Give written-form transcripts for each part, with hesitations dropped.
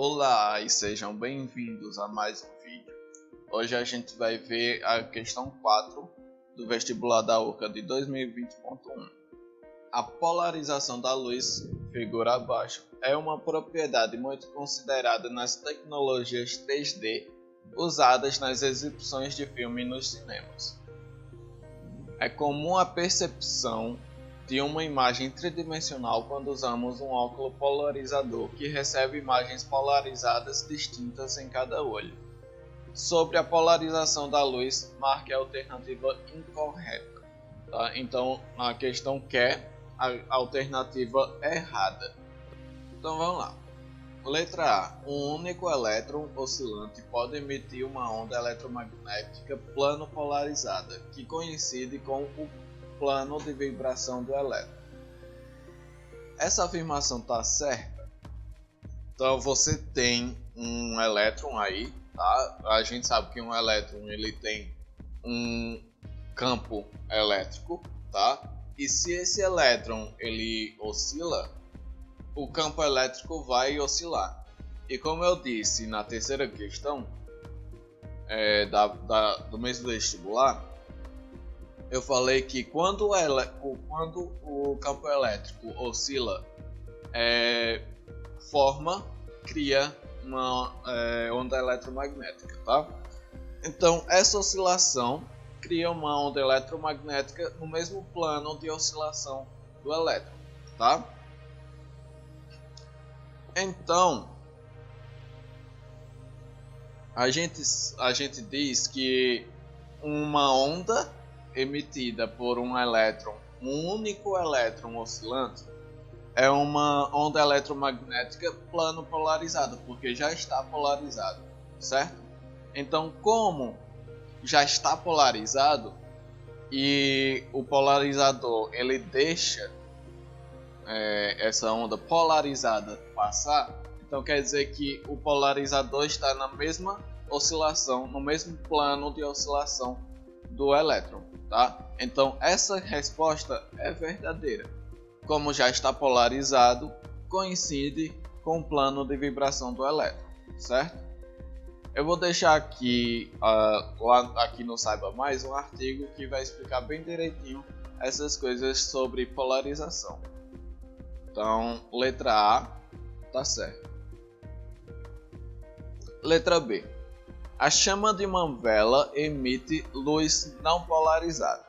Olá e sejam bem-vindos a mais um vídeo. Hoje a gente vai ver a questão 4 do vestibular da URCA de 2020.1. A polarização da luz, figura abaixo, é uma propriedade muito considerada nas tecnologias 3D usadas nas exibições de filme nos cinemas. É comum a percepção de uma imagem tridimensional quando usamos um óculos polarizador que recebe imagens polarizadas distintas em cada olho. Sobre a polarização da luz, marque a alternativa incorreta. Tá? Então a questão quer a alternativa errada. Então vamos lá. Letra A. Um único elétron oscilante pode emitir uma onda eletromagnética plano polarizada, que coincide com o plano de vibração do elétron. Essa afirmação está certa? Então você tem um elétron aí, tá? A gente sabe que um elétron ele tem um campo elétrico, tá? E se esse elétron ele oscila, o campo elétrico vai oscilar. E como eu disse na terceira questão do mesmo vestibular, eu falei que quando o campo elétrico oscila, cria uma onda eletromagnética, tá? Então essa oscilação cria uma onda eletromagnética no mesmo plano de oscilação do elétron, tá? Então a gente diz que uma onda emitida por um único elétron oscilante, é uma onda eletromagnética plano polarizada, porque já está polarizado, certo? Então, como já está polarizado e o polarizador ele deixa essa onda polarizada passar, então quer dizer que o polarizador está na mesma oscilação, no mesmo plano de oscilação do elétron, tá? Então essa resposta é verdadeira. Como já está polarizado, coincide com o plano de vibração do elétron, certo? Eu vou deixar aqui, aqui no Saiba Mais, um artigo que vai explicar bem direitinho essas coisas sobre polarização. Então, letra A, tá certo. Letra B. A chama de uma vela emite luz não polarizada.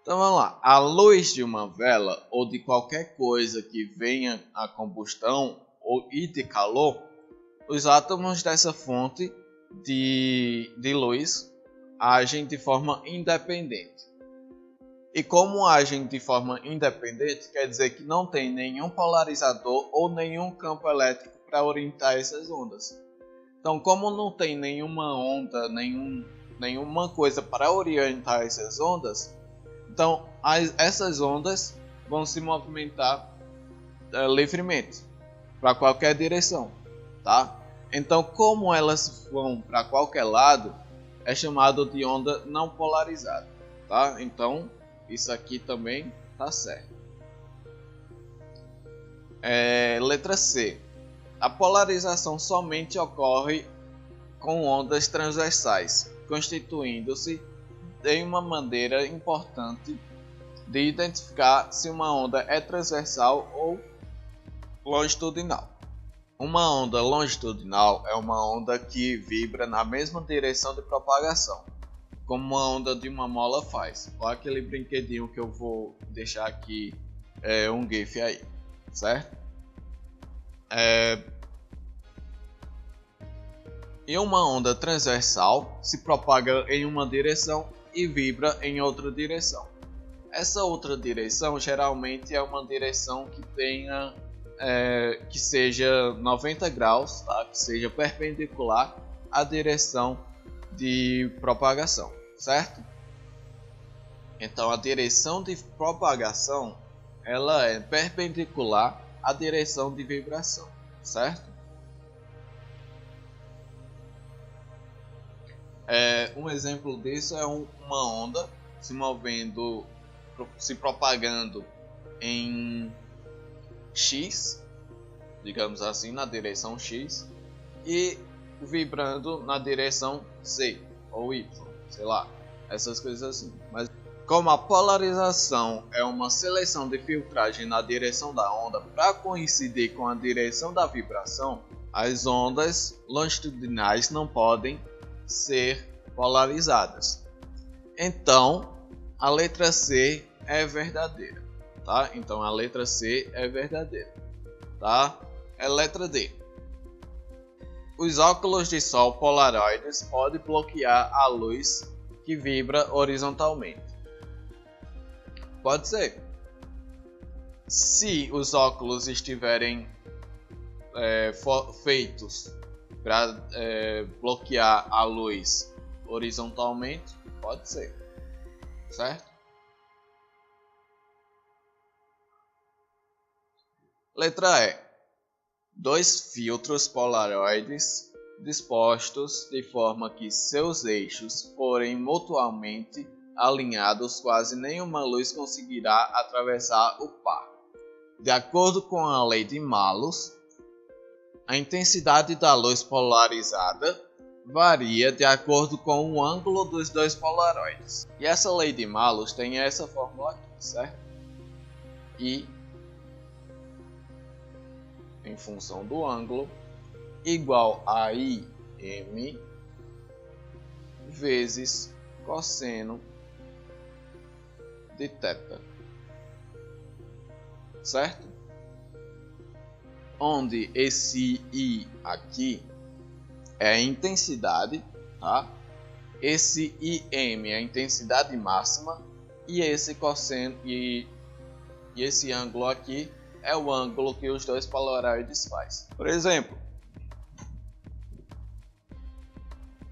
Então vamos lá. A luz de uma vela ou de qualquer coisa que venha a combustão e de calor, os átomos dessa fonte de luz agem de forma independente. E como agem de forma independente, quer dizer que não tem nenhum polarizador ou nenhum campo elétrico para orientar essas ondas. Então, como não tem nenhuma onda, nenhuma coisa para orientar essas ondas, então essas ondas vão se movimentar livremente para qualquer direção, tá? Então, como elas vão para qualquer lado, é chamado de onda não polarizada, tá? Então, isso aqui também tá certo. Letra C. A polarização somente ocorre com ondas transversais, constituindo-se em uma maneira importante de identificar se uma onda é transversal ou longitudinal. Uma onda longitudinal é uma onda que vibra na mesma direção de propagação, como uma onda de uma mola faz. Olha aquele brinquedinho que eu vou deixar aqui, um GIF aí, certo? E uma onda transversal se propaga em uma direção e vibra em outra direção. Essa outra direção geralmente é uma direção que tenha que seja 90 graus, tá? Que seja perpendicular à direção de propagação, certo? Então a direção de propagação ela é perpendicular à direção de vibração, certo? Um exemplo disso é uma onda se movendo, se propagando em X, digamos assim, na direção X, e vibrando na direção Z ou Y, sei lá, essas coisas assim. Mas como a polarização é uma seleção de filtragem na direção da onda para coincidir com a direção da vibração, as ondas longitudinais não podem ser polarizadas. Então, a letra C é verdadeira, tá? Então a letra C é verdadeira, tá? É letra D. Os óculos de sol polaroides podem bloquear a luz que vibra horizontalmente. Pode ser. Se os óculos estiverem feitos para bloquear a luz horizontalmente, pode ser, certo? Letra E. Dois filtros polaroides dispostos de forma que seus eixos forem mutuamente alinhados, quase nenhuma luz conseguirá atravessar o par. De acordo com a lei de Malus, a intensidade da luz polarizada varia de acordo com o ângulo dos dois polaroides. E essa lei de Malus tem essa fórmula aqui, certo? I em função do ângulo igual a IM vezes cosseno de θ, certo? Onde esse I aqui é a intensidade, tá? Esse IM é a intensidade máxima e esse cosseno e esse ângulo aqui é o ângulo que os dois polaroides fazem. Por exemplo,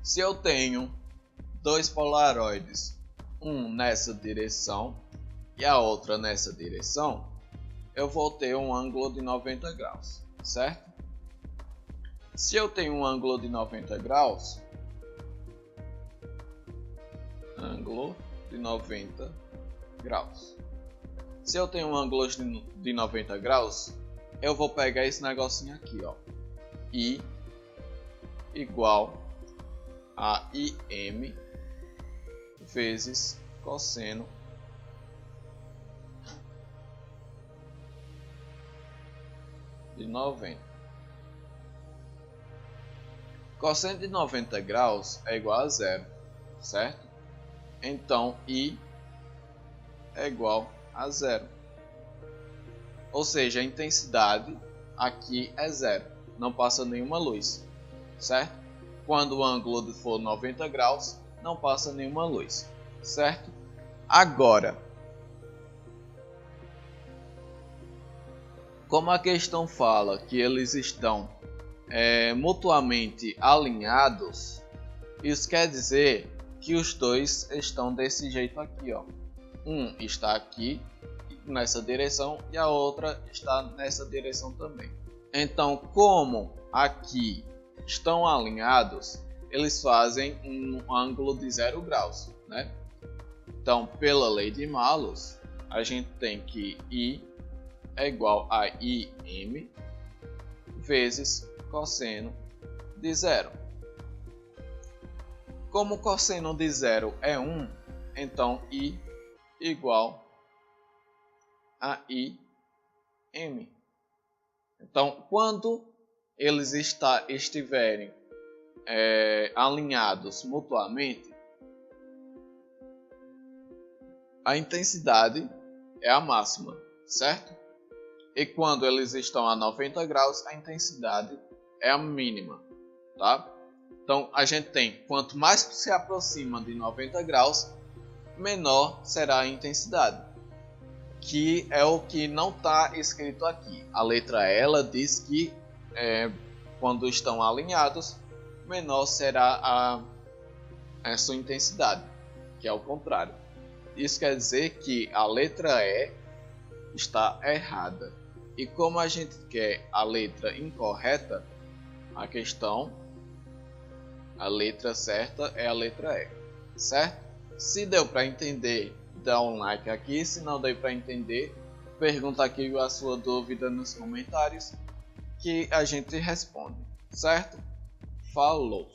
se eu tenho dois polaroides, um nessa direção e a outra nessa direção, eu vou ter um ângulo de 90 graus, certo? Se eu tenho um ângulo de 90 graus, ângulo de 90 graus. Se eu tenho um ângulo de 90 graus, eu vou pegar esse negocinho aqui, ó. I igual a IM vezes cosseno de 90. Cosseno de 90 graus é igual a zero, certo? Então I é igual a zero. Ou seja, a intensidade aqui é zero, não passa nenhuma luz, certo? Quando o ângulo for 90 graus, não passa nenhuma luz, certo? Agora, como a questão fala que eles estão mutuamente alinhados, isso quer dizer que os dois estão desse jeito aqui, ó. Um está aqui nessa direção e a outra está nessa direção também. Então, como aqui estão alinhados, eles fazem um ângulo de 0 graus, né? Então, pela lei de Malus, a gente tem que I é igual a IM vezes cosseno de 0. Como o cosseno de 0 é 1, então I igual a IM. Então, quando eles estiverem alinhados mutuamente, a intensidade é a máxima, certo? E quando eles estão a 90 graus, a intensidade é a mínima, tá? Então, a gente tem, quanto mais se aproxima de 90 graus, menor será a intensidade, que é o que não está escrito aqui. A letra E ela diz que quando estão alinhados, menor será a sua intensidade, que é o contrário. Isso quer dizer que a letra E está errada. E como a gente quer a letra incorreta, a letra certa é a letra E, certo? Se deu para entender, dá um like aqui. Se não deu para entender, pergunta aqui a sua dúvida nos comentários que a gente responde, certo? Falou!